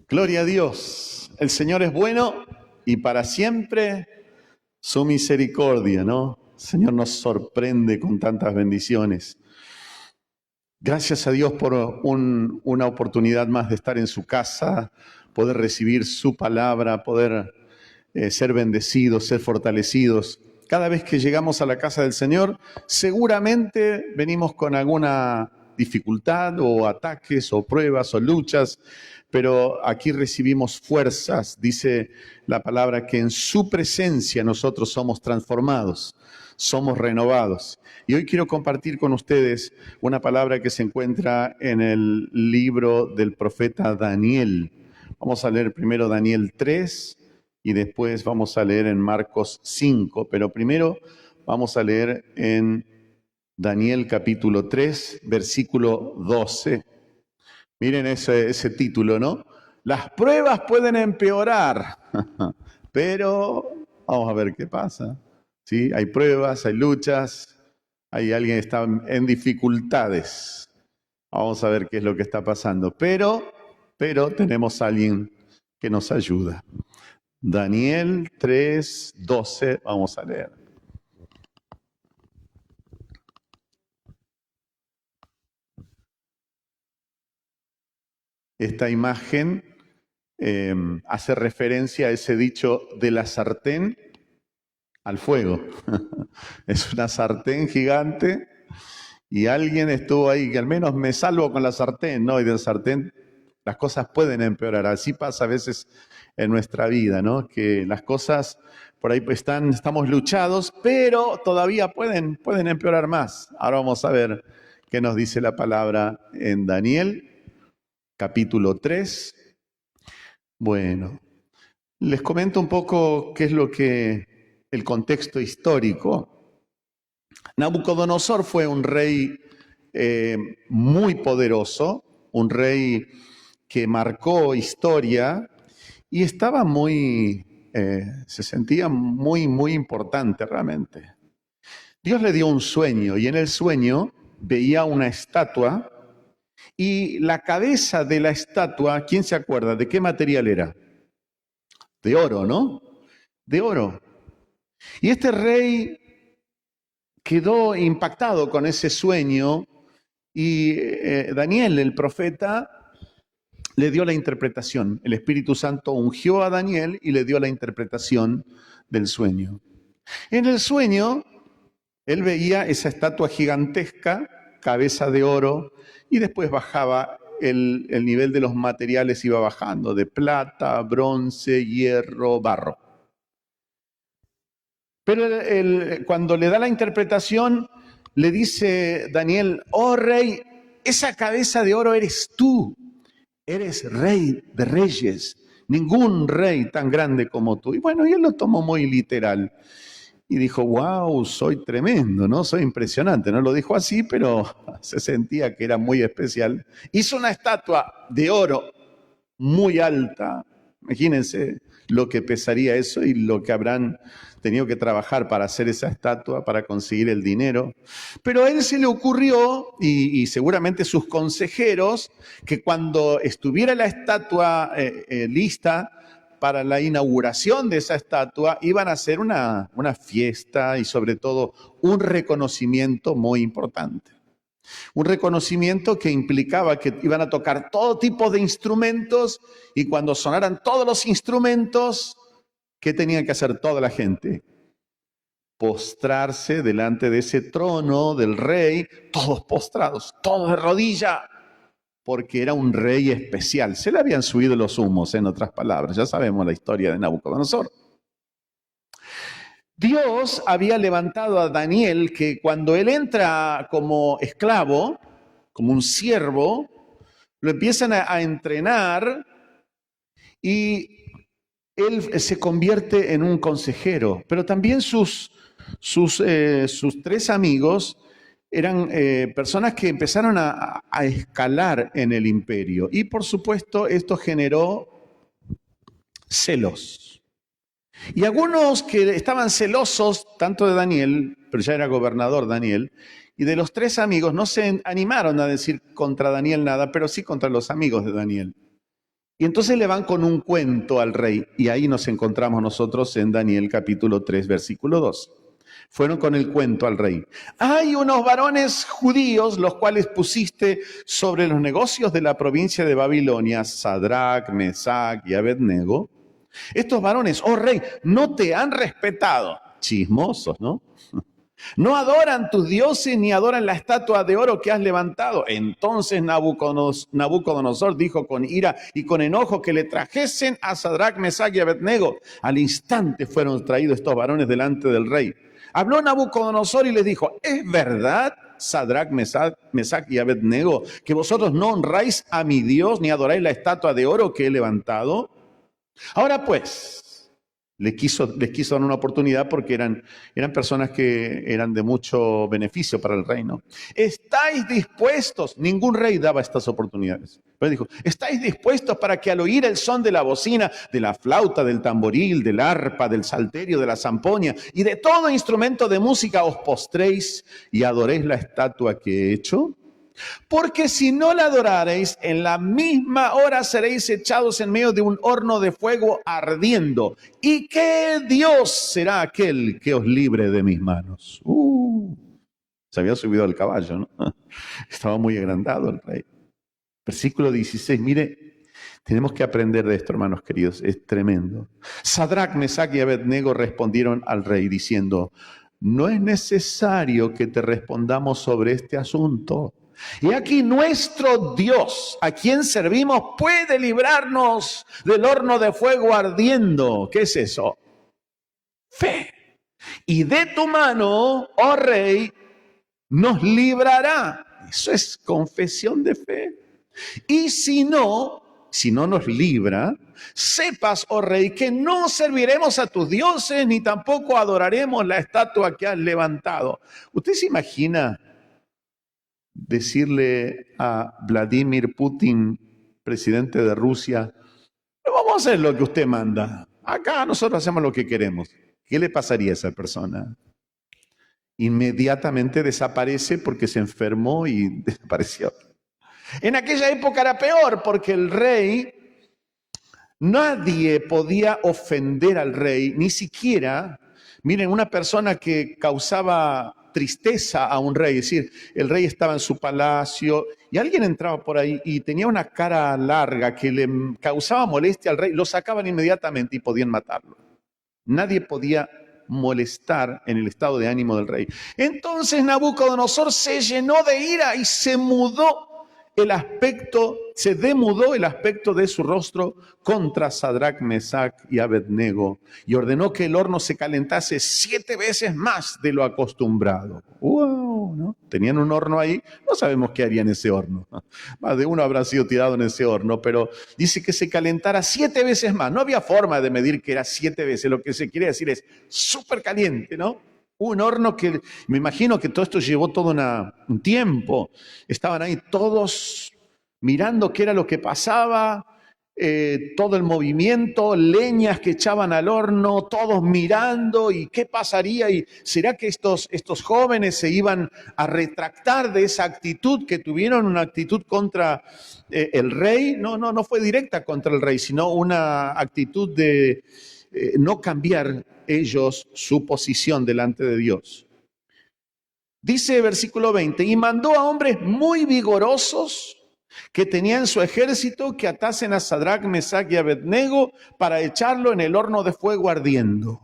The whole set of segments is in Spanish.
Gloria a Dios. El Señor es bueno y para siempre su misericordia, ¿no? El Señor nos sorprende con tantas bendiciones. Gracias a Dios por una oportunidad más de estar en su casa, poder recibir su palabra, poder ser bendecidos, ser fortalecidos. Cada vez que llegamos a la casa del Señor, seguramente venimos con alguna dificultad o ataques o pruebas o luchas, pero aquí recibimos fuerzas. Dice la palabra que en su presencia nosotros somos transformados, somos renovados. Y hoy quiero compartir con ustedes una palabra que se encuentra en el libro del profeta Daniel. Vamos a leer primero Daniel 3 y después vamos a leer en Marcos 5, pero primero vamos a leer en Daniel capítulo 3, versículo 12. Miren ese título, ¿no? Las pruebas pueden empeorar, pero vamos a ver qué pasa. ¿Sí? Hay pruebas, hay luchas, hay alguien que está en dificultades. Vamos a ver qué es lo que está pasando. Pero tenemos a alguien que nos ayuda. Daniel 3, 12, vamos a leer. Esta imagen hace referencia a ese dicho de la sartén al fuego. Es una sartén gigante y alguien estuvo ahí, que al menos me salvo con la sartén, ¿no? Y de la sartén las cosas pueden empeorar. Así pasa a veces en nuestra vida, ¿no? Que las cosas por ahí estamos luchados, pero todavía pueden empeorar más. Ahora vamos a ver qué nos dice la palabra en Daniel, capítulo 3. Bueno, les comento un poco qué es el contexto histórico. Nabucodonosor fue un rey muy poderoso, un rey que marcó historia y estaba se sentía muy importante realmente. Dios le dio un sueño y en el sueño veía una estatua y la cabeza de la estatua, ¿quién se acuerda? ¿De qué material era? De oro, ¿no? De oro. Y este rey quedó impactado con ese sueño y Daniel, el profeta, le dio la interpretación. El Espíritu Santo ungió a Daniel y le dio la interpretación del sueño. En el sueño, él veía esa estatua gigantesca, cabeza de oro, y después bajaba el nivel de los materiales, iba bajando, de plata, bronce, hierro, barro. Pero cuando le da la interpretación, le dice Daniel, oh rey, esa cabeza de oro eres tú, eres rey de reyes, ningún rey tan grande como tú. Y bueno, y él lo tomó muy literal. Y dijo, wow, soy tremendo, ¿no? Soy impresionante. No lo dijo así, pero se sentía que era muy especial. Hizo una estatua de oro muy alta. Imagínense lo que pesaría eso y lo que habrán tenido que trabajar para hacer esa estatua, para conseguir el dinero. Pero a él se le ocurrió, y seguramente sus consejeros, que cuando estuviera la estatua lista para la inauguración de esa estatua, iban a hacer una fiesta y sobre todo un reconocimiento muy importante. Un reconocimiento que implicaba que iban a tocar todo tipo de instrumentos y cuando sonaran todos los instrumentos, ¿qué tenía que hacer toda la gente? Postrarse delante de ese trono del rey, todos postrados, todos de rodilla, porque era un rey especial. Se le habían subido los humos, en otras palabras. Ya sabemos la historia de Nabucodonosor. Dios había levantado a Daniel que cuando él entra como esclavo, como un siervo, lo empiezan a entrenar y él se convierte en un consejero. Pero también sus tres amigos eran personas que empezaron a escalar en el imperio. Y por supuesto esto generó celos. Y algunos que estaban celosos, tanto de Daniel, pero ya era gobernador Daniel, y de los tres amigos no se animaron a decir contra Daniel nada, pero sí contra los amigos de Daniel. Y entonces le van con un cuento al rey, y ahí nos encontramos nosotros en Daniel capítulo 3, versículo 2. Fueron con el cuento al rey. Hay unos varones judíos, los cuales pusiste sobre los negocios de la provincia de Babilonia, Sadrach, Mesach y Abednego. Estos varones, oh rey, no te han respetado. Chismosos, ¿no? No adoran tus dioses ni adoran la estatua de oro que has levantado. Entonces Nabucodonosor dijo con ira y con enojo que le trajesen a Sadrach, Mesach y Abednego. Al instante fueron traídos estos varones delante del rey. Habló Nabucodonosor y les dijo, ¿es verdad, Sadrach, Mesach y Abednego, que vosotros no honráis a mi Dios ni adoráis la estatua de oro que he levantado? Ahora pues, les quiso dar una oportunidad porque eran personas que eran de mucho beneficio para el reino. ¿Estáis dispuestos? Ningún rey daba estas oportunidades. Pero dijo, ¿estáis dispuestos para que al oír el son de la bocina, de la flauta, del tamboril, del arpa, del salterio, de la zampoña y de todo instrumento de música os postréis y adoréis la estatua que he hecho? Porque si no la adorareis, en la misma hora seréis echados en medio de un horno de fuego ardiendo. ¿Y qué Dios será aquel que os libre de mis manos? Se había subido al caballo, ¿no? Estaba muy agrandado el rey. Versículo 16, mire, tenemos que aprender de esto, hermanos queridos, es tremendo. Sadrach, Mesach y Abednego respondieron al rey diciendo, no es necesario que te respondamos sobre este asunto. Y aquí nuestro Dios, a quien servimos, puede librarnos del horno de fuego ardiendo. ¿Qué es eso? Fe. Y de tu mano, oh rey, nos librará. Eso es confesión de fe. Y si no nos libra, sepas, oh rey, que no serviremos a tus dioses, ni tampoco adoraremos la estatua que has levantado. ¿Usted se imagina decirle a Vladimir Putin, presidente de Rusia, no vamos a hacer lo que usted manda, acá nosotros hacemos lo que queremos? ¿Qué le pasaría a esa persona? Inmediatamente desaparece porque se enfermó y desapareció. En aquella época era peor porque el rey, nadie podía ofender al rey, ni siquiera, miren, una persona que causaba tristeza a un rey, es decir, el rey estaba en su palacio y alguien entraba por ahí y tenía una cara larga que le causaba molestia al rey, lo sacaban inmediatamente y podían matarlo. Nadie podía molestar en el estado de ánimo del rey. Entonces Nabucodonosor se llenó de ira y se demudó el aspecto de su rostro contra Sadrach, Mesach y Abednego y ordenó que el horno se calentase 7 veces más de lo acostumbrado. ¡Wow! ¿No? Tenían un horno ahí, no sabemos qué haría en ese horno. Más de uno habrá sido tirado en ese horno, pero dice que se calentara 7 veces más. No había forma de medir que era 7 veces, lo que se quiere decir es súper caliente, ¿no? Un horno que, me imagino que todo esto llevó todo un tiempo. Estaban ahí todos mirando qué era lo que pasaba, todo el movimiento, leñas que echaban al horno, todos mirando y qué pasaría. ¿Y será que estos jóvenes se iban a retractar de esa actitud que tuvieron, una actitud contra el rey? No fue directa contra el rey, sino una actitud de no cambiar ellos su posición delante de Dios. Dice versículo 20, y mandó a hombres muy vigorosos que tenían su ejército que atasen a Sadrach, Mesach y Abednego para echarlo en el horno de fuego ardiendo.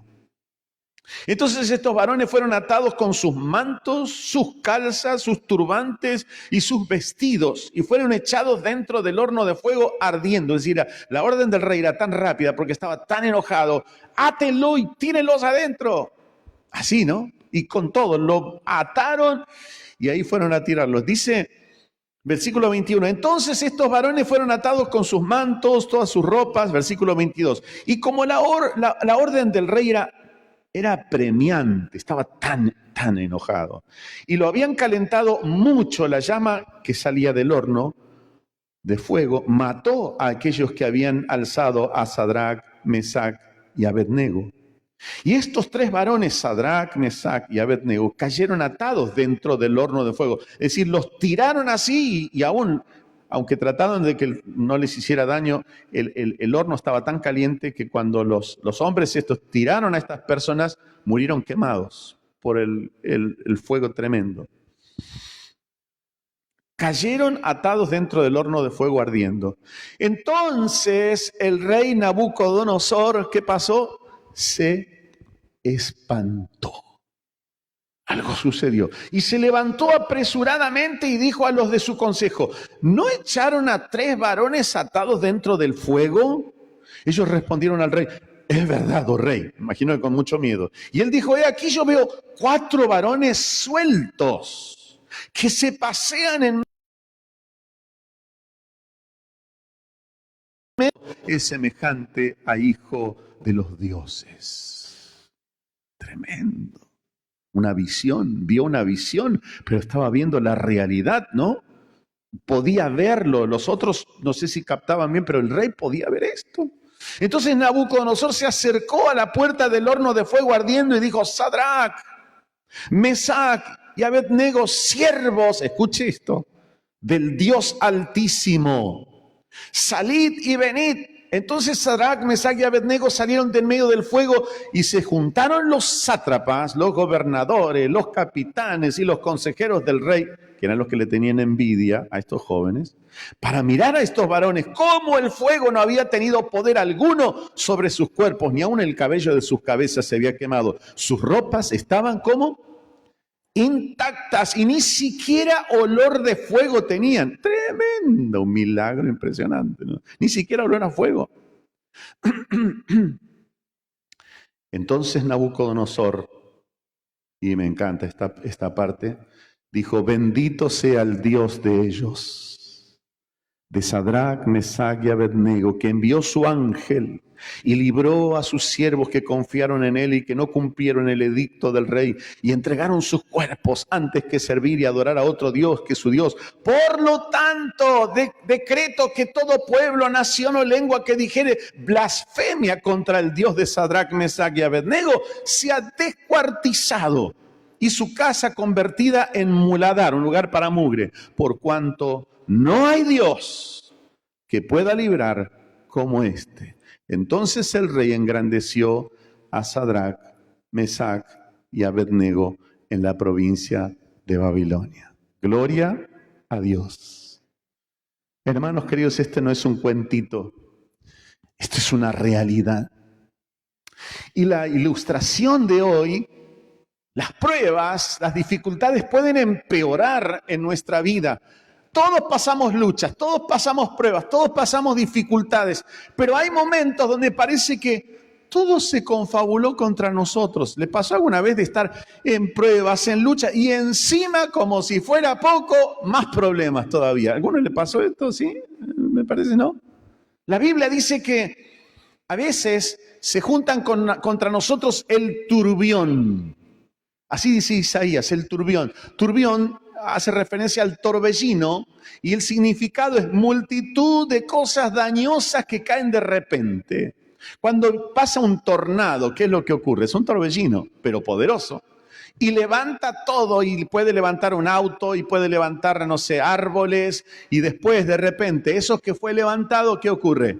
Entonces estos varones fueron atados con sus mantos, sus calzas, sus turbantes y sus vestidos y fueron echados dentro del horno de fuego ardiendo. Es decir, la orden del rey era tan rápida porque estaba tan enojado. Átenlo y tírenlos adentro. Así, ¿no? Y con todo, lo ataron y ahí fueron a tirarlos. Dice versículo 21, entonces estos varones fueron atados con sus mantos, todas sus ropas, versículo 22. Y como la orden del rey era premiante, estaba tan enojado. Y lo habían calentado mucho, la llama que salía del horno de fuego mató a aquellos que habían alzado a Sadrach, Mesach y Abednego. Y estos 3 varones, Sadrach, Mesach y Abednego, cayeron atados dentro del horno de fuego. Es decir, los tiraron así y aún aunque trataron de que no les hiciera daño, el horno estaba tan caliente que cuando los hombres estos tiraron a estas personas, murieron quemados por el fuego tremendo. Cayeron atados dentro del horno de fuego ardiendo. Entonces el rey Nabucodonosor, ¿qué pasó? Se espantó. Algo sucedió. Y se levantó apresuradamente y dijo a los de su consejo, ¿no echaron a 3 varones atados dentro del fuego? Ellos respondieron al rey, es verdad, oh rey. Imagino que con mucho miedo. Y él dijo, aquí yo veo 4 varones sueltos que se pasean en es semejante a hijo de los dioses. Tremendo. Una visión, vio una visión, pero estaba viendo la realidad, ¿no? Podía verlo, los otros no sé si captaban bien, pero el rey podía ver esto. Entonces Nabucodonosor se acercó a la puerta del horno de fuego ardiendo y dijo, Sadrac, Mesac y Abednego, siervos, escuche esto, del Dios Altísimo, salid y venid. Entonces Sadrac, Mesac y Abednego salieron de en medio del fuego y se juntaron los sátrapas, los gobernadores, los capitanes y los consejeros del rey, que eran los que le tenían envidia a estos jóvenes, para mirar a estos varones cómo el fuego no había tenido poder alguno sobre sus cuerpos, ni aun el cabello de sus cabezas se había quemado. Sus ropas estaban como intactas y ni siquiera olor de fuego tenían. Tremendo, un milagro impresionante, ¿no? Ni siquiera olor a fuego. Entonces Nabucodonosor, y me encanta esta parte, dijo, bendito sea el Dios de ellos, de Sadrac, Mesac y Abednego, que envió su ángel y libró a sus siervos que confiaron en él y que no cumplieron el edicto del rey y entregaron sus cuerpos antes que servir y adorar a otro Dios que su Dios. Por lo tanto, decreto que todo pueblo, nación o lengua que dijere blasfemia contra el Dios de Sadrac, Mesac y Abednego sea descuartizado y su casa convertida en muladar, un lugar para mugre, por cuanto no hay Dios que pueda librar como este. Entonces el rey engrandeció a Sadrac, Mesac y Abednego en la provincia de Babilonia. Gloria a Dios. Hermanos queridos, este no es un cuentito, esto es una realidad. Y la ilustración de hoy, las pruebas, las dificultades pueden empeorar en nuestra vida. Todos pasamos luchas, todos pasamos pruebas, todos pasamos dificultades, pero hay momentos donde parece que todo se confabuló contra nosotros. ¿Le pasó alguna vez de estar en pruebas, en lucha y encima, como si fuera poco, más problemas todavía? ¿A alguno le pasó esto? ¿Sí? Me parece, ¿no? La Biblia dice que a veces se juntan contra nosotros el turbión. Así dice Isaías, el turbión. Turbión hace referencia al torbellino y el significado es multitud de cosas dañosas que caen de repente. Cuando pasa un tornado, ¿qué es lo que ocurre? Es un torbellino, pero poderoso. Y levanta todo y puede levantar un auto y puede levantar, no sé, árboles. Y después de repente, esos que fue levantado, ¿qué ocurre?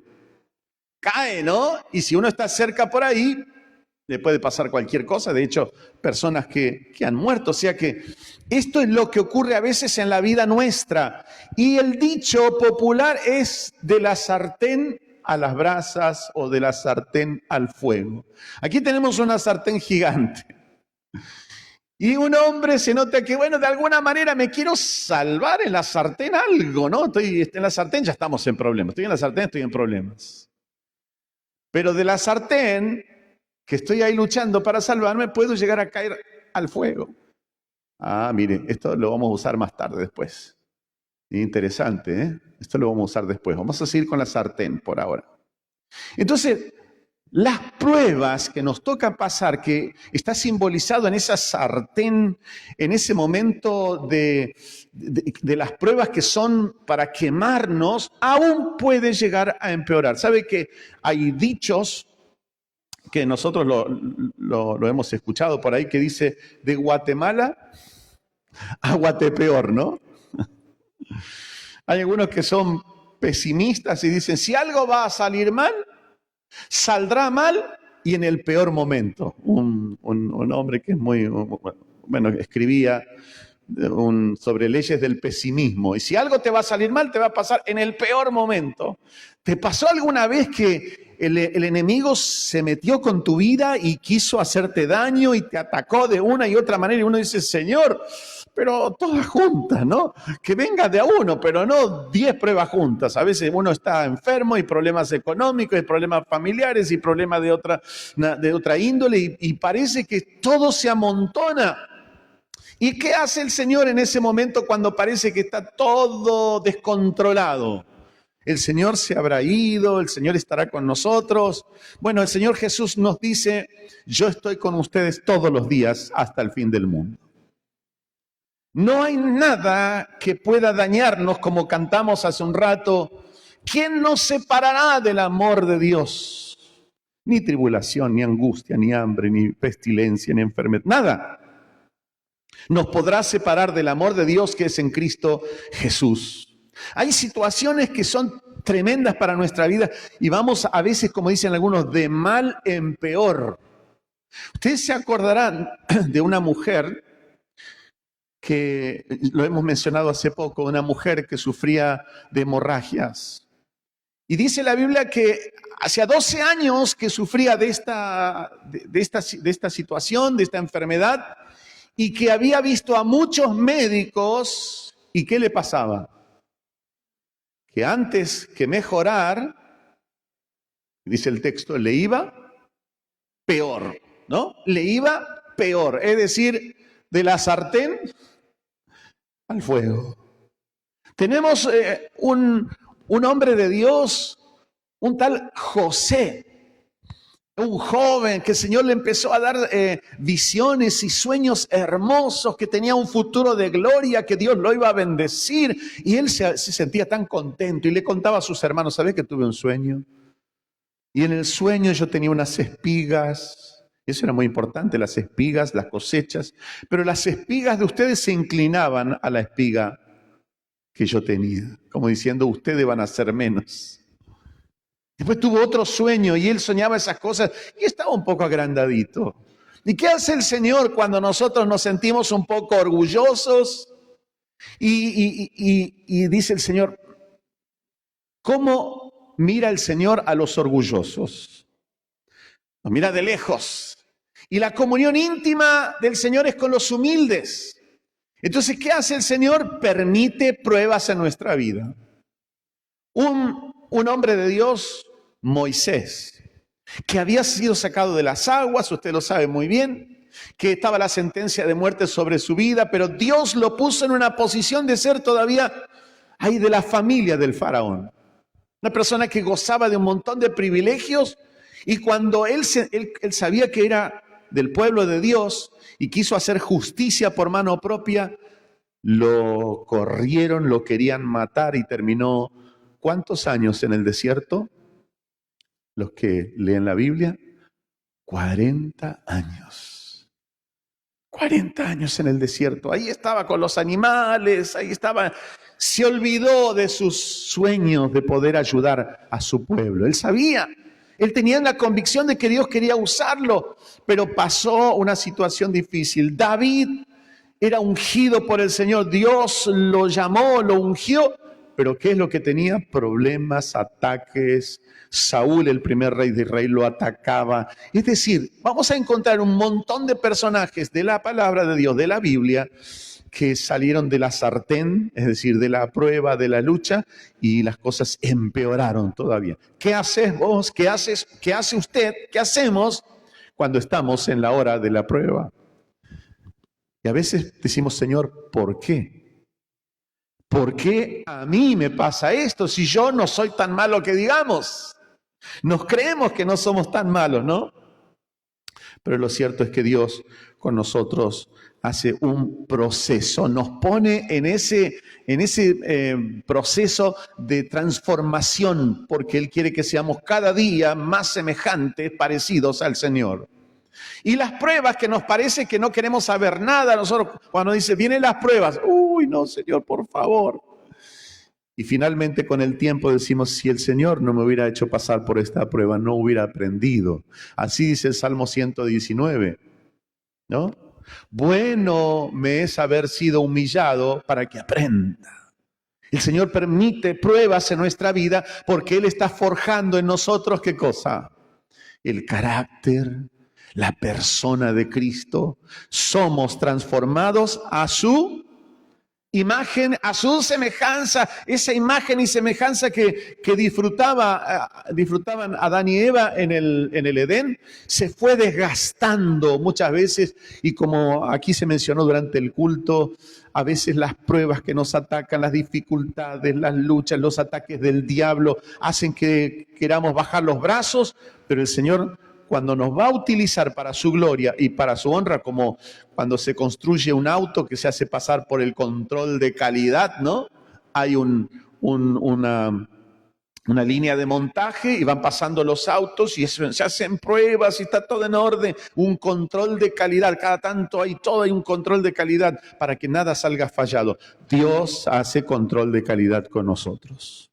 Cae, ¿no? Y si uno está cerca por ahí, le puede pasar cualquier cosa. De hecho, personas que han muerto. O sea que esto es lo que ocurre a veces en la vida nuestra. Y el dicho popular es de la sartén a las brasas o de la sartén al fuego. Aquí tenemos una sartén gigante. Y un hombre se nota que, bueno, de alguna manera me quiero salvar en la sartén algo, ¿no? Estoy en la sartén, ya estamos en problemas. Estoy en la sartén, estoy en problemas. Pero de la sartén que estoy ahí luchando para salvarme, puedo llegar a caer al fuego. Ah, mire, esto lo vamos a usar más tarde después. Interesante, ¿eh? Esto lo vamos a usar después. Vamos a seguir con la sartén por ahora. Entonces, las pruebas que nos toca pasar, que está simbolizado en esa sartén, en ese momento de las pruebas que son para quemarnos, aún puede llegar a empeorar. ¿Sabe que hay dichos que nosotros lo hemos escuchado por ahí, que dice, de Guatemala a Guatepeor, ¿no? Hay algunos que son pesimistas y dicen, si algo va a salir mal, saldrá mal y en el peor momento. Un hombre que es muy, bueno, escribía sobre leyes del pesimismo. Y si algo te va a salir mal, te va a pasar en el peor momento. ¿Te pasó alguna vez que el enemigo se metió con tu vida y quiso hacerte daño y te atacó de una y otra manera? Y uno dice, Señor, pero todas juntas, ¿no? Que venga de a uno, pero no 10 pruebas juntas. A veces uno está enfermo y problemas económicos, y problemas familiares y problemas de otra índole y parece que todo se amontona. ¿Y qué hace el Señor en ese momento cuando parece que está todo descontrolado? El Señor se habrá ido, el Señor estará con nosotros. Bueno, el Señor Jesús nos dice, yo estoy con ustedes todos los días hasta el fin del mundo. No hay nada que pueda dañarnos, como cantamos hace un rato. ¿Quién nos separará del amor de Dios? Ni tribulación, ni angustia, ni hambre, ni pestilencia, ni enfermedad, nada nos podrá separar del amor de Dios que es en Cristo Jesús. Hay situaciones que son tremendas para nuestra vida y vamos a veces, como dicen algunos, de mal en peor. Ustedes se acordarán de una mujer que, lo hemos mencionado hace poco, una mujer que sufría de hemorragias. Y dice la Biblia que hacía 12 años que sufría de esta situación, de esta enfermedad, y que había visto a muchos médicos. ¿Y qué le pasaba? Que antes que mejorar, dice el texto, le iba peor, ¿no? Le iba peor, es decir, de la sartén al fuego. Tenemos un hombre de Dios, un tal José, un joven que el Señor le empezó a dar visiones y sueños hermosos, que tenía un futuro de gloria, que Dios lo iba a bendecir. Y él se sentía tan contento y le contaba a sus hermanos, ¿sabes que tuve un sueño? Y en el sueño yo tenía unas espigas. Eso era muy importante, las espigas, las cosechas. Pero las espigas de ustedes se inclinaban a la espiga que yo tenía, como diciendo, ustedes van a ser menos. Después tuvo otro sueño y él soñaba esas cosas y estaba un poco agrandadito. ¿Y qué hace el Señor cuando nosotros nos sentimos un poco orgullosos? Y dice el Señor, ¿cómo mira el Señor a los orgullosos? Los mira de lejos. Y la comunión íntima del Señor es con los humildes. Entonces, ¿qué hace el Señor? Permite pruebas en nuestra vida. Un hombre de Dios, Moisés, que había sido sacado de las aguas, usted lo sabe muy bien, que estaba la sentencia de muerte sobre su vida, pero Dios lo puso en una posición de ser todavía ahí de la familia del faraón. Una persona que gozaba de un montón de privilegios y cuando él sabía que era del pueblo de Dios y quiso hacer justicia por mano propia, lo corrieron, lo querían matar y terminó. ¿Cuántos años en el desierto? Los que leen la Biblia, 40 años. 40 años en el desierto. Ahí estaba con los animales, ahí estaba. Se olvidó de sus sueños de poder ayudar a su pueblo. Él sabía, él tenía la convicción de que Dios quería usarlo, pero pasó una situación difícil. David era ungido por el Señor, Dios lo llamó, lo ungió, pero ¿qué es lo que tenía? Problemas, ataques. Saúl, el primer rey de Israel, lo atacaba. Es decir, vamos a encontrar un montón de personajes de la palabra de Dios, de la Biblia, que salieron de la sartén, es decir, de la prueba, de la lucha, y las cosas empeoraron todavía. ¿Qué haces vos? ¿Qué hace usted? ¿Qué hacemos cuando estamos en la hora de la prueba? Y a veces decimos, Señor, ¿por qué? ¿Por qué a mí me pasa esto si yo no soy tan malo que digamos? Nos creemos que no somos tan malos, ¿no? Pero lo cierto es que Dios con nosotros hace un proceso, nos pone en ese proceso de transformación, porque Él quiere que seamos cada día más semejantes, parecidos al Señor. Y las pruebas que nos parece que no queremos saber nada, nosotros cuando dice, vienen las pruebas, uy, no, Señor, por favor. Y finalmente con el tiempo decimos, si el Señor no me hubiera hecho pasar por esta prueba, no hubiera aprendido. Así dice el Salmo 119, ¿no? Bueno me es haber sido humillado para que aprenda. El Señor permite pruebas en nuestra vida porque Él está forjando en nosotros, ¿qué cosa? El carácter, la persona de Cristo. Somos transformados a su imagen, a su semejanza. Esa imagen y semejanza que disfrutaban Adán y Eva en el Edén, se fue desgastando muchas veces. Y como aquí se mencionó durante el culto, a veces las pruebas que nos atacan, las dificultades, las luchas, los ataques del diablo hacen que queramos bajar los brazos, pero el Señor, cuando nos va a utilizar para su gloria y para su honra, como cuando se construye un auto que se hace pasar por el control de calidad, ¿no? Hay una línea de montaje y van pasando los autos y se hacen pruebas y está todo en orden, un control de calidad, cada tanto hay un control de calidad para que nada salga fallado. Dios hace control de calidad con nosotros.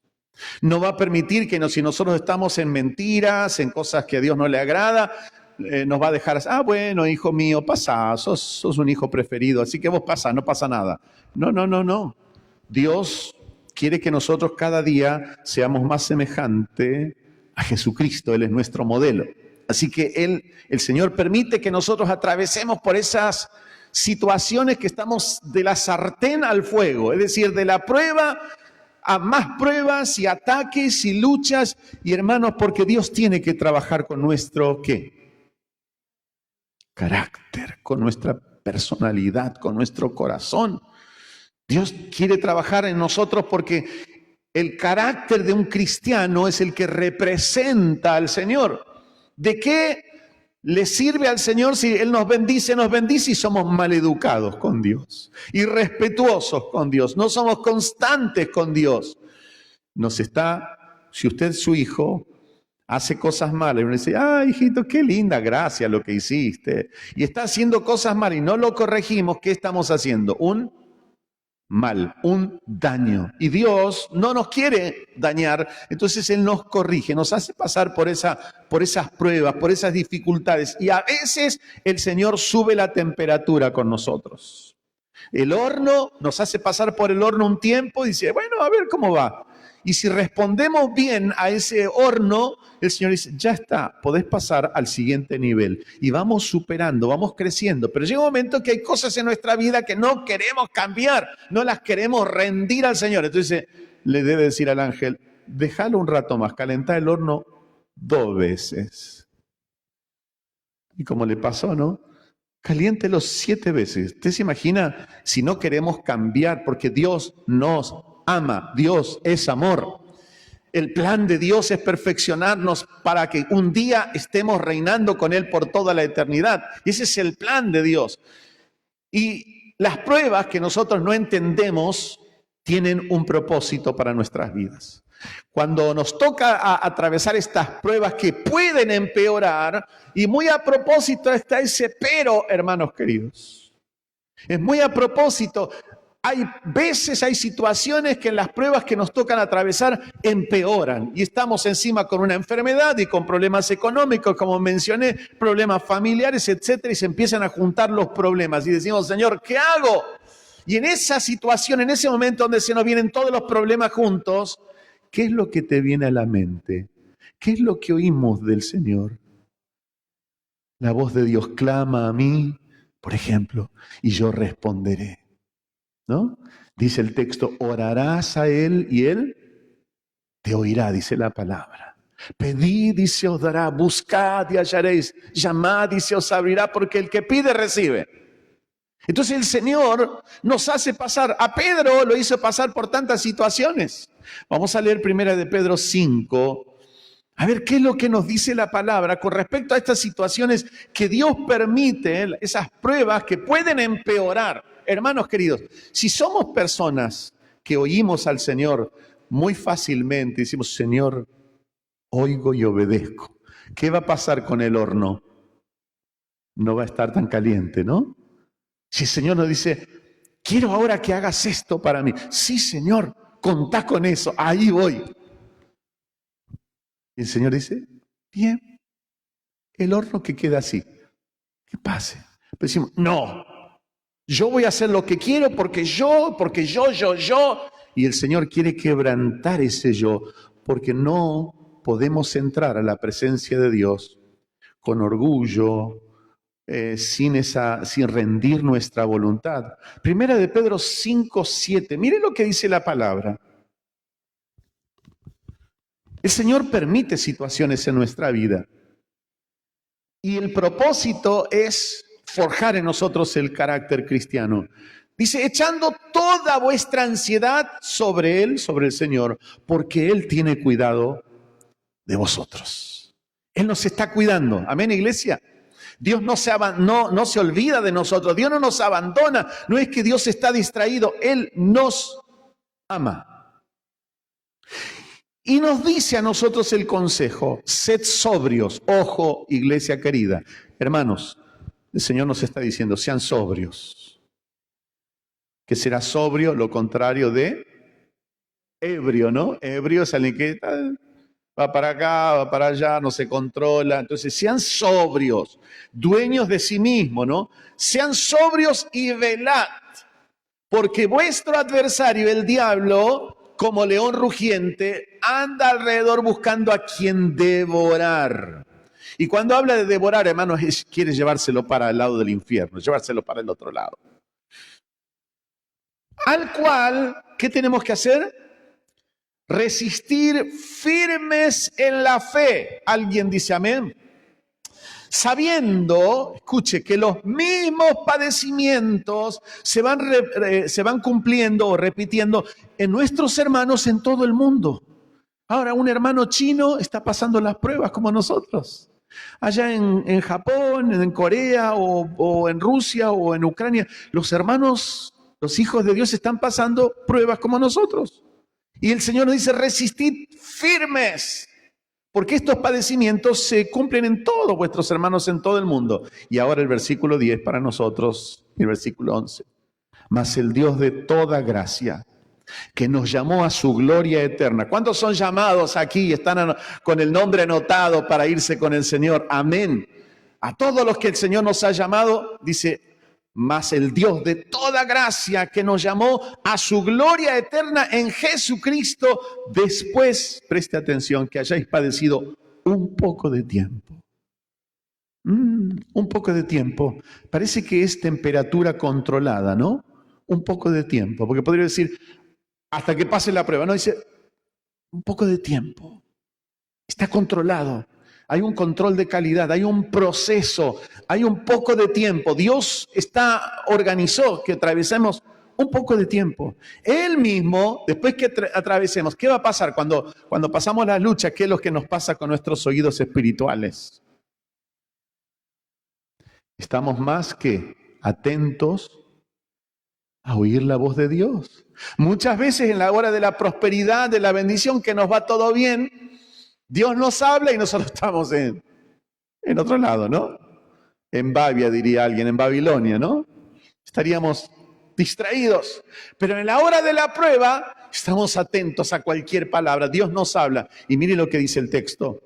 No va a permitir que si nosotros estamos en mentiras, en cosas que a Dios no le agrada, nos va a dejar, bueno, hijo mío, pasa, sos un hijo preferido, así que vos pasa, no pasa nada. No. Dios quiere que nosotros cada día seamos más semejantes a Jesucristo. Él es nuestro modelo. Así que el Señor permite que nosotros atravesemos por esas situaciones que estamos de la sartén al fuego, es decir, de la prueba a más pruebas y ataques y luchas. Y hermanos, porque Dios tiene que trabajar con nuestro, ¿qué? Carácter, con nuestra personalidad, con nuestro corazón. Dios quiere trabajar en nosotros porque el carácter de un cristiano es el que representa al Señor. ¿De qué le sirve al Señor si Él nos bendice y somos maleducados con Dios, irrespetuosos con Dios, no somos constantes con Dios? Si usted es su hijo, hace cosas malas y uno dice, hijito, qué linda gracia lo que hiciste, y está haciendo cosas malas y no lo corregimos, ¿qué estamos haciendo? Un daño. Y Dios no nos quiere dañar, entonces Él nos corrige, nos hace pasar por esas pruebas, por esas dificultades. Y a veces el Señor sube la temperatura con nosotros. El horno nos hace pasar por el horno un tiempo y dice, bueno, a ver cómo va. Y si respondemos bien a ese horno, el Señor dice, ya está, podés pasar al siguiente nivel. Y vamos superando, vamos creciendo. Pero llega un momento que hay cosas en nuestra vida que no queremos cambiar, no las queremos rendir al Señor. Entonces le debe decir al ángel, déjalo un rato más, calentá el horno 2 veces. Y como le pasó, ¿no? Caliéntelo 7 veces. ¿Usted se imagina si no queremos cambiar? Porque Dios nos ama, Dios es amor. El plan de Dios es perfeccionarnos para que un día estemos reinando con Él por toda la eternidad. Y ese es el plan de Dios. Y las pruebas que nosotros no entendemos tienen un propósito para nuestras vidas. Cuando nos toca atravesar estas pruebas que pueden empeorar, y muy a propósito está ese pero, hermanos queridos. Es muy a propósito. Hay veces, hay situaciones que en las pruebas que nos tocan atravesar empeoran y estamos encima con una enfermedad y con problemas económicos, como mencioné, problemas familiares, etcétera, y se empiezan a juntar los problemas y decimos, Señor, ¿qué hago? Y en esa situación, en ese momento donde se nos vienen todos los problemas juntos, ¿qué es lo que te viene a la mente? ¿Qué es lo que oímos del Señor? La voz de Dios clama a mí, por ejemplo, y yo responderé. ¿No? Dice el texto, orarás a Él y Él te oirá, dice la palabra. Pedid y se os dará, buscad y hallaréis, llamad y se os abrirá, porque el que pide recibe. Entonces el Señor nos hace pasar, a Pedro lo hizo pasar por tantas situaciones. Vamos a leer 1 de Pedro 5, a ver qué es lo que nos dice la palabra con respecto a estas situaciones que Dios permite, esas pruebas que pueden empeorar. Hermanos queridos, si somos personas que oímos al Señor muy fácilmente, decimos, Señor, oigo y obedezco. ¿Qué va a pasar con el horno? No va a estar tan caliente, ¿no? Si el Señor nos dice, quiero ahora que hagas esto para mí. Sí, Señor, contá con eso, ahí voy. Y el Señor dice, bien, el horno que queda así, que pase. Pero decimos, no, yo voy a hacer lo que quiero porque yo. Y el Señor quiere quebrantar ese yo, porque no podemos entrar a la presencia de Dios con orgullo, sin rendir nuestra voluntad. Primera de Pedro 5:7. Mire lo que dice la palabra. El Señor permite situaciones en nuestra vida. Y el propósito es forjar en nosotros el carácter cristiano. Dice, echando toda vuestra ansiedad sobre Él, sobre el Señor, porque Él tiene cuidado de vosotros. Él nos está cuidando. Amén, iglesia. Dios no se olvida de nosotros. Dios no nos abandona. No es que Dios está distraído. Él nos ama. Y nos dice a nosotros el consejo, sed sobrios. Ojo, iglesia querida. Hermanos, el Señor nos está diciendo, sean sobrios. ¿Qué será sobrio? Lo contrario de ebrio, ¿no? Ebrio es alguien que va para acá, va para allá, no se controla. Entonces, sean sobrios, dueños de sí mismos, ¿no? Sean sobrios y velad, porque vuestro adversario, el diablo, como león rugiente, anda alrededor buscando a quien devorar. Y cuando habla de devorar, hermanos, quiere llevárselo para el lado del infierno, llevárselo para el otro lado. Al cual, ¿qué tenemos que hacer? Resistir firmes en la fe. ¿Alguien dice amén? Sabiendo, escuche, que los mismos padecimientos se van cumpliendo o repitiendo en nuestros hermanos en todo el mundo. Ahora, un hermano chino está pasando las pruebas como nosotros. Allá en Japón, en Corea o en Rusia o en Ucrania, los hermanos, los hijos de Dios están pasando pruebas como nosotros. Y el Señor nos dice, resistid firmes, porque estos padecimientos se cumplen en todos vuestros hermanos en todo el mundo. Y ahora el versículo 10 para nosotros, y el versículo 11. Mas el Dios de toda gracia, que nos llamó a su gloria eterna. ¿Cuántos son llamados aquí? Están con el nombre anotado para irse con el Señor. Amén. A todos los que el Señor nos ha llamado, dice, mas el Dios de toda gracia que nos llamó a su gloria eterna en Jesucristo, después, preste atención, que hayáis padecido un poco de tiempo. Un poco de tiempo. Parece que es temperatura controlada, ¿no? Un poco de tiempo, porque podría decir, hasta que pase la prueba. No, dice, un poco de tiempo. Está controlado. Hay un control de calidad, hay un proceso, hay un poco de tiempo. Dios organizó que atravesemos un poco de tiempo. Él mismo, después que atravesemos, ¿qué va a pasar cuando pasamos la lucha? ¿Qué es lo que nos pasa con nuestros oídos espirituales? Estamos más que atentos a oír la voz de Dios. Muchas veces en la hora de la prosperidad, de la bendición, que nos va todo bien, Dios nos habla y nosotros estamos en otro lado, ¿no? En Babia, diría alguien, en Babilonia, ¿no? Estaríamos distraídos. Pero en la hora de la prueba, estamos atentos a cualquier palabra. Dios nos habla. Y mire lo que dice el texto.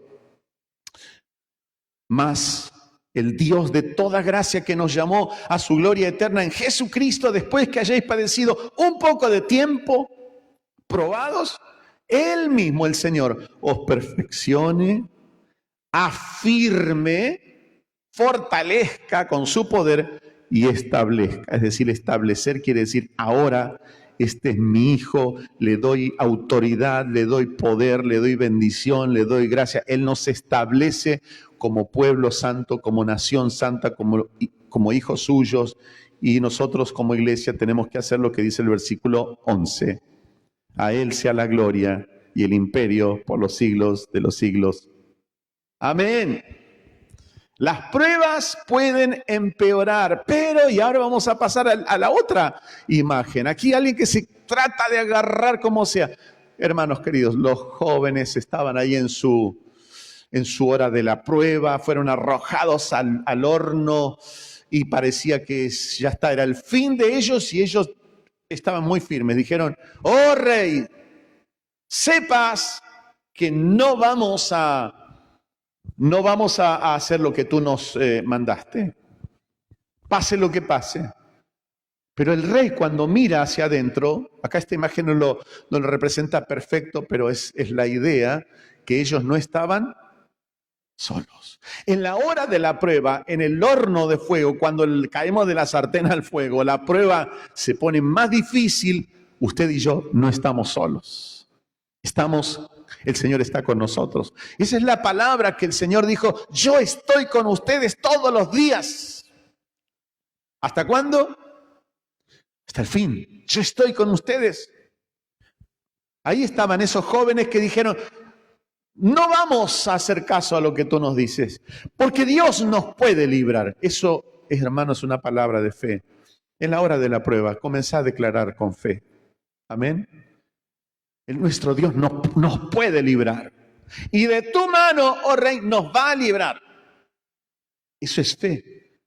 Mas el Dios de toda gracia que nos llamó a su gloria eterna en Jesucristo, después que hayáis padecido un poco de tiempo, probados, Él mismo, el Señor, os perfeccione, afirme, fortalezca con su poder y establezca. Es decir, establecer quiere decir ahora este es mi hijo, le doy autoridad, le doy poder, le doy bendición, le doy gracia. Él nos establece como pueblo santo, como nación santa, como hijos suyos, y nosotros como iglesia tenemos que hacer lo que dice el versículo 11. A Él sea la gloria y el imperio por los siglos de los siglos. Amén. Las pruebas pueden empeorar, pero, y ahora vamos a pasar a la otra imagen. Aquí alguien que se trata de agarrar como sea. Hermanos queridos, los jóvenes estaban ahí en su hora de la prueba, fueron arrojados al horno y parecía que ya está, era el fin de ellos y ellos estaban muy firmes. Dijeron, oh rey, sepas que no vamos a hacer lo que tú nos mandaste, pase lo que pase. Pero el rey, cuando mira hacia adentro, acá esta imagen no lo representa perfecto, pero es la idea que ellos no estaban solos. En la hora de la prueba, en el horno de fuego, cuando caemos de la sartén al fuego, la prueba se pone más difícil, usted y yo no estamos solos. El Señor está con nosotros. Esa es la palabra que el Señor dijo: yo estoy con ustedes todos los días. ¿Hasta cuándo? Hasta el fin. Yo estoy con ustedes. Ahí estaban esos jóvenes que dijeron: no vamos a hacer caso a lo que tú nos dices, porque Dios nos puede librar. Eso, hermanos, es una palabra de fe. En la hora de la prueba, comenzá a declarar con fe. Amén. Nuestro Dios nos puede librar. Y de tu mano, oh Rey, nos va a librar. Eso es fe.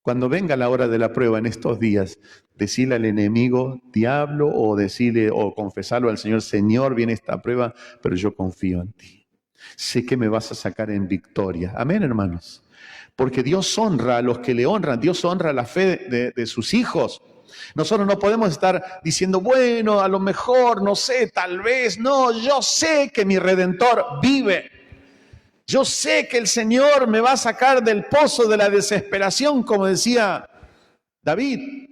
Cuando venga la hora de la prueba en estos días, decirle al enemigo, diablo, o confesarlo al Señor: Señor, viene esta prueba, pero yo confío en ti. Sé que me vas a sacar en victoria. Amén, hermanos. Porque Dios honra a los que le honran. Dios honra la fe de sus hijos. Nosotros no podemos estar diciendo: bueno, a lo mejor, no sé, tal vez. No, yo sé que mi Redentor vive. Yo sé que el Señor me va a sacar del pozo de la desesperación, como decía David.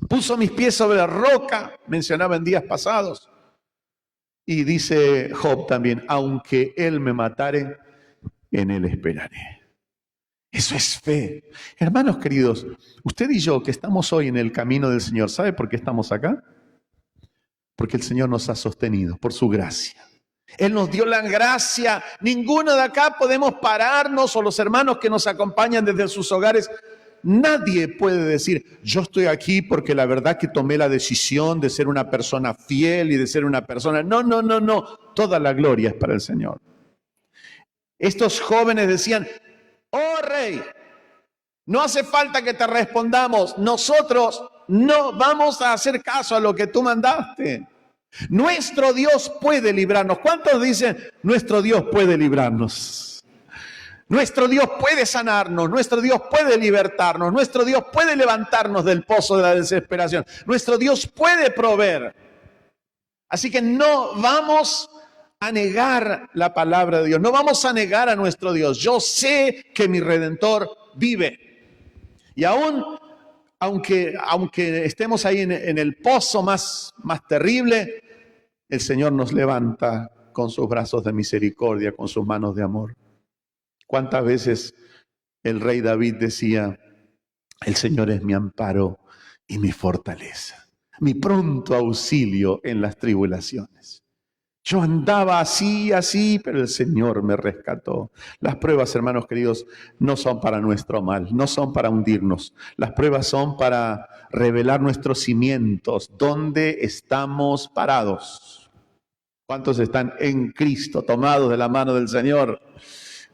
Puso mis pies sobre la roca, mencionaba en días pasados. Y dice Job también: aunque Él me matare, en Él esperaré. Eso es fe. Hermanos queridos, usted y yo que estamos hoy en el camino del Señor, ¿sabe por qué estamos acá? Porque el Señor nos ha sostenido, por su gracia. Él nos dio la gracia. Ninguno de acá podemos pararnos, o los hermanos que nos acompañan desde sus hogares. Nadie puede decir: yo estoy aquí porque la verdad que tomé la decisión de ser una persona fiel y de ser una persona... No. Toda la gloria es para el Señor. Estos jóvenes decían: oh Rey, no hace falta que te respondamos. Nosotros no vamos a hacer caso a lo que tú mandaste. Nuestro Dios puede librarnos. ¿Cuántos dicen: nuestro Dios puede librarnos? Nuestro Dios puede sanarnos, nuestro Dios puede libertarnos, nuestro Dios puede levantarnos del pozo de la desesperación, nuestro Dios puede proveer. Así que no vamos a negar la palabra de Dios, no vamos a negar a nuestro Dios. Yo sé que mi Redentor vive. Y aunque estemos ahí en el pozo más terrible, el Señor nos levanta con sus brazos de misericordia, con sus manos de amor. ¿Cuántas veces el rey David decía: el Señor es mi amparo y mi fortaleza, mi pronto auxilio en las tribulaciones? Yo andaba así, pero el Señor me rescató. Las pruebas, hermanos queridos, no son para nuestro mal, no son para hundirnos. Las pruebas son para revelar nuestros cimientos, dónde estamos parados. ¿Cuántos están en Cristo, tomados de la mano del Señor?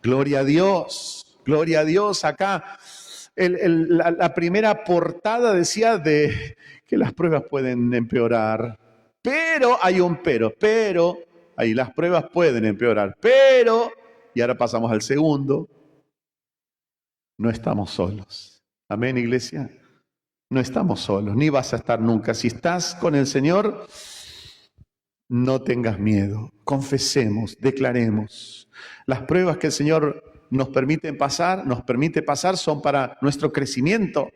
Gloria a Dios, gloria a Dios. Acá la primera portada decía que las pruebas pueden empeorar, pero hay un pero, ahí las pruebas pueden empeorar, pero, y ahora pasamos al segundo: no estamos solos. Amén, iglesia. No estamos solos, ni vas a estar nunca. Si estás con el Señor, no tengas miedo. Confesemos, declaremos. Las pruebas que el Señor nos permite pasar son para nuestro crecimiento,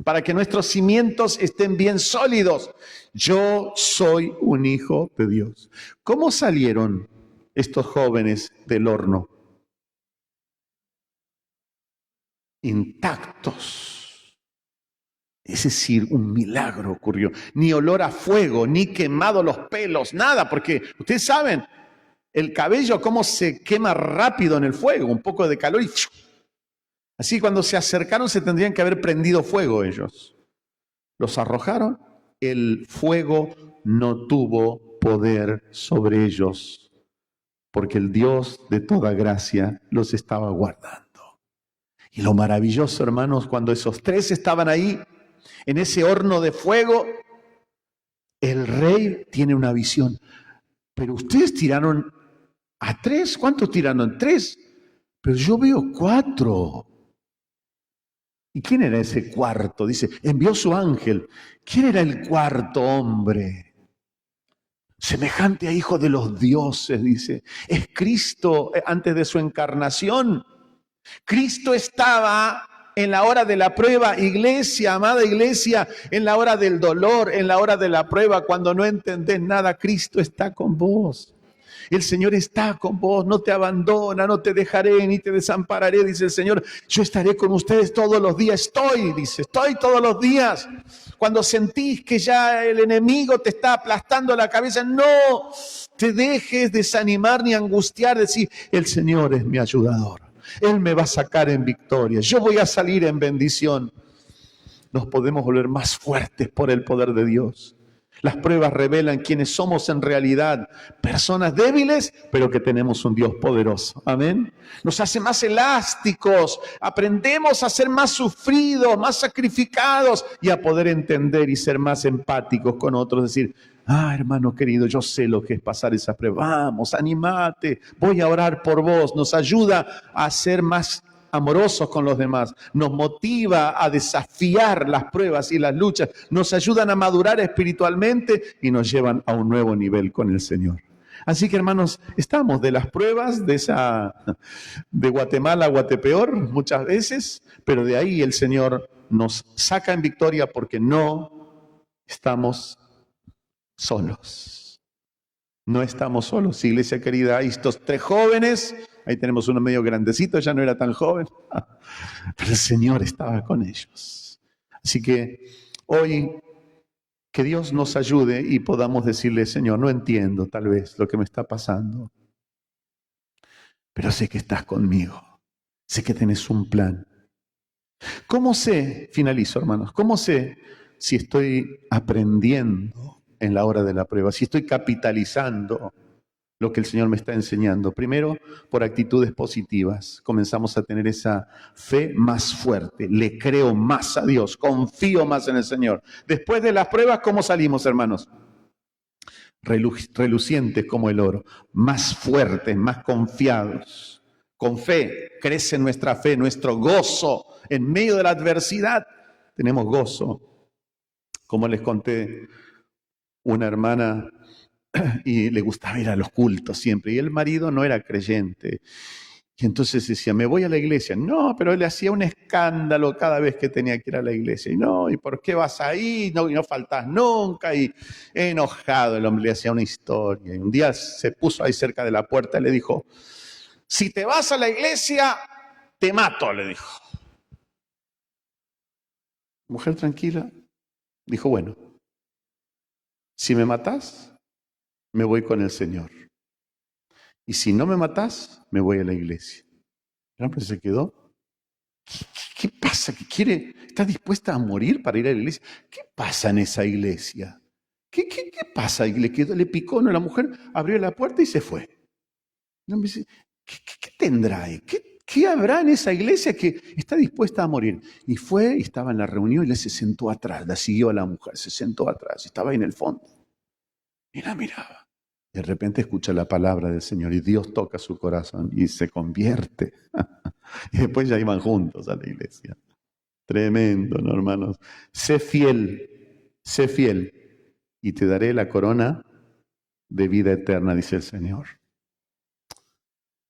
para que nuestros cimientos estén bien sólidos. Yo soy un hijo de Dios. ¿Cómo salieron estos jóvenes del horno? Intactos. Es decir, un milagro ocurrió. Ni olor a fuego, ni quemado los pelos, nada, porque ustedes saben, el cabello cómo se quema rápido en el fuego, un poco de calor y... Así cuando se acercaron se tendrían que haber prendido fuego ellos. Los arrojaron, el fuego no tuvo poder sobre ellos, porque el Dios de toda gracia los estaba guardando. Y lo maravilloso, hermanos, cuando esos tres estaban ahí, en ese horno de fuego, el rey tiene una visión. pero ustedes tiraron a 3. ¿Cuántos tiraron? 3. Pero yo veo 4. ¿Y quién era ese cuarto? Dice, envió su ángel. ¿Quién era el cuarto hombre? Semejante a hijo de los dioses, dice. Es Cristo antes de su encarnación. Cristo estaba en la hora de la prueba, iglesia, amada iglesia, en la hora del dolor, en la hora de la prueba, cuando no entendés nada, Cristo está con vos. El Señor está con vos, no te abandona, no te dejaré ni te desampararé, dice el Señor. Yo estaré con ustedes todos los días. Estoy todos los días. Cuando sentís que ya el enemigo te está aplastando la cabeza, no te dejes desanimar ni angustiar, decir, el Señor es mi ayudador. Él me va a sacar en victoria. Yo voy a salir en bendición. Nos podemos volver más fuertes por el poder de Dios. Las pruebas revelan quiénes somos en realidad, personas débiles, pero que tenemos un Dios poderoso. Amén. Nos hace más elásticos, aprendemos a ser más sufridos, más sacrificados y a poder entender y ser más empáticos con otros. Decir, hermano querido, yo sé lo que es pasar esa prueba. Vamos, animate, voy a orar por vos. Nos ayuda a ser más amorosos con los demás, nos motiva a desafiar las pruebas y las luchas, nos ayudan a madurar espiritualmente y nos llevan a un nuevo nivel con el Señor. Así que, hermanos, estamos de las pruebas de Guatemala a Guatepeor muchas veces, pero de ahí el Señor nos saca en victoria porque no estamos solos. No estamos solos, iglesia querida. Hay estos 3 jóvenes. Ahí tenemos uno medio grandecito, ya no era tan joven, pero el Señor estaba con ellos. Así que hoy que Dios nos ayude y podamos decirle, Señor, no entiendo tal vez lo que me está pasando, pero sé que estás conmigo, sé que tenés un plan. ¿Cómo sé, finalizo hermanos, cómo sé si estoy aprendiendo en la hora de la prueba, si estoy capitalizando lo que el Señor me está enseñando? Primero, por actitudes positivas. Comenzamos a tener esa fe más fuerte. Le creo más a Dios, confío más en el Señor. Después de las pruebas, ¿cómo salimos, hermanos? Relucientes como el oro, más fuertes, más confiados. Con fe crece nuestra fe, nuestro gozo en medio de la adversidad. Tenemos gozo. Como les conté, una hermana y le gustaba ir a los cultos siempre, y el marido no era creyente. Y entonces decía, me voy a la iglesia. No, pero él le hacía un escándalo cada vez que tenía que ir a la iglesia. Y no, ¿y por qué vas ahí? No, y no faltás nunca. Y enojado el hombre le hacía una historia. Y un día se puso ahí cerca de la puerta y le dijo, si te vas a la iglesia, te mato, le dijo. Mujer tranquila, dijo, bueno, si me matás, me voy con el Señor. Y si no me matás, me voy a la iglesia. El hombre se quedó. ¿Qué pasa? ¿Qué quiere? ¿Está dispuesta a morir para ir a la iglesia? ¿Qué pasa en esa iglesia? ¿Qué pasa? Y le picó, ¿no? La mujer abrió la puerta y se fue. El hombre dice, ¿qué tendrá ahí? ¿Qué habrá en esa iglesia que está dispuesta a morir? Y fue, y estaba en la reunión y le se sentó atrás, la siguió a la mujer, se sentó atrás, estaba ahí en el fondo. Y la miraba. De repente escucha la palabra del Señor y Dios toca su corazón y se convierte. Y después ya iban juntos a la iglesia. Tremendo, ¿no, hermanos? Sé fiel y te daré la corona de vida eterna, dice el Señor.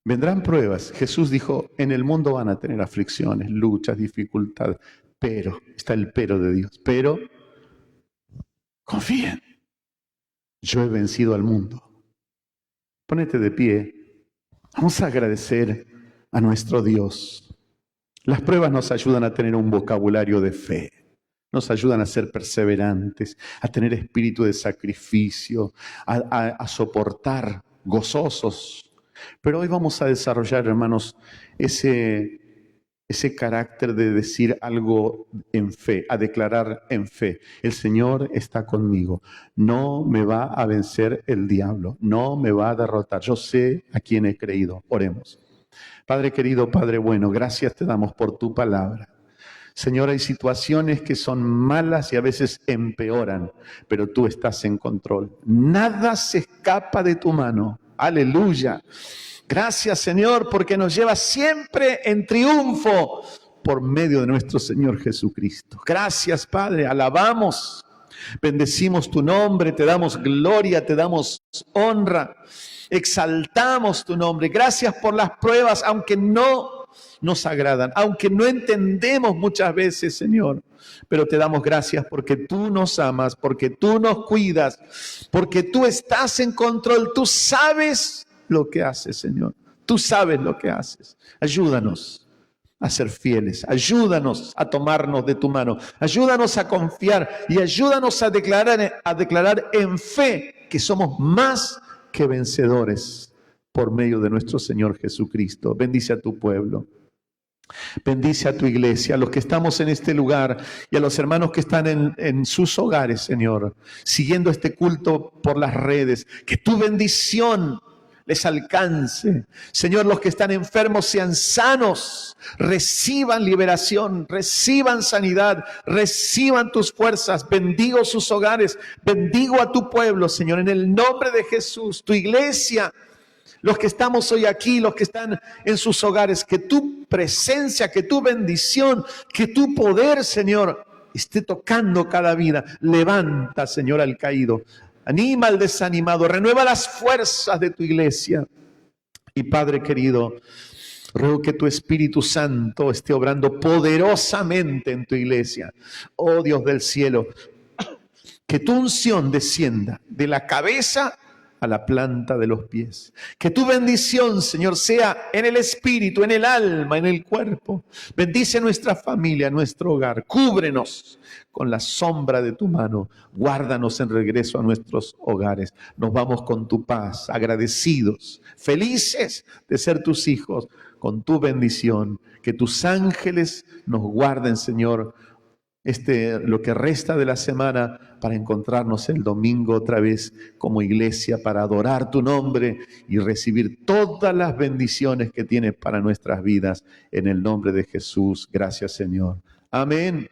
Vendrán pruebas. Jesús dijo, en el mundo van a tener aflicciones, luchas, dificultades, pero, está el pero de Dios, pero confíen, yo he vencido al mundo. Ponete de pie. Vamos a agradecer a nuestro Dios. Las pruebas nos ayudan a tener un vocabulario de fe. Nos ayudan a ser perseverantes, a tener espíritu de sacrificio, a soportar gozosos. Pero hoy vamos a desarrollar, hermanos, ese carácter de decir algo en fe, a declarar en fe. El Señor está conmigo. No me va a vencer el diablo. No me va a derrotar. Yo sé a quién he creído. Oremos. Padre querido, Padre bueno, gracias te damos por tu palabra. Señor, hay situaciones que son malas y a veces empeoran, pero tú estás en control. Nada se escapa de tu mano. Aleluya. Gracias, Señor, porque nos llevas siempre en triunfo por medio de nuestro Señor Jesucristo. Gracias, Padre. Alabamos, bendecimos tu nombre, te damos gloria, te damos honra, exaltamos tu nombre. Gracias por las pruebas, aunque no nos agradan, aunque no entendemos muchas veces, Señor, pero te damos gracias porque tú nos amas, porque tú nos cuidas, porque tú estás en control, tú sabes lo que haces, Señor, tú sabes lo que haces. Ayúdanos a ser fieles, ayúdanos a tomarnos de tu mano, ayúdanos a confiar y ayúdanos a declarar en fe que somos más que vencedores por medio de nuestro Señor Jesucristo. Bendice a tu pueblo. Bendice a tu iglesia, a los que estamos en este lugar y a los hermanos que están en sus hogares, Señor, siguiendo este culto por las redes. Que tu bendición les alcance. Señor, los que están enfermos sean sanos, reciban liberación, reciban sanidad, reciban tus fuerzas. Bendigo sus hogares, bendigo a tu pueblo, Señor, en el nombre de Jesús, tu iglesia. Los que estamos hoy aquí, los que están en sus hogares, que tu presencia, que tu bendición, que tu poder, Señor, esté tocando cada vida. Levanta, Señor, al caído. Anima al desanimado. Renueva las fuerzas de tu iglesia. Y Padre querido, ruego que tu Espíritu Santo esté obrando poderosamente en tu iglesia. Oh Dios del cielo, que tu unción descienda de la cabeza a la planta de los pies. Que tu bendición, Señor, sea en el espíritu, en el alma, en el cuerpo. Bendice nuestra familia, nuestro hogar. Cúbrenos con la sombra de tu mano. Guárdanos en regreso a nuestros hogares. Nos vamos con tu paz, agradecidos, felices de ser tus hijos, con tu bendición. Que tus ángeles nos guarden, Señor, lo que resta de la semana, para encontrarnos el domingo otra vez como iglesia para adorar tu nombre y recibir todas las bendiciones que tienes para nuestras vidas. En el nombre de Jesús, gracias, Señor. Amén,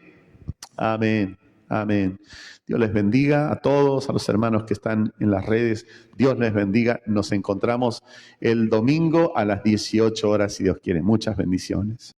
amén, amén. Dios les bendiga a todos, a los hermanos que están en las redes. Dios les bendiga. Nos encontramos el domingo a las 18 horas, si Dios quiere. Muchas bendiciones.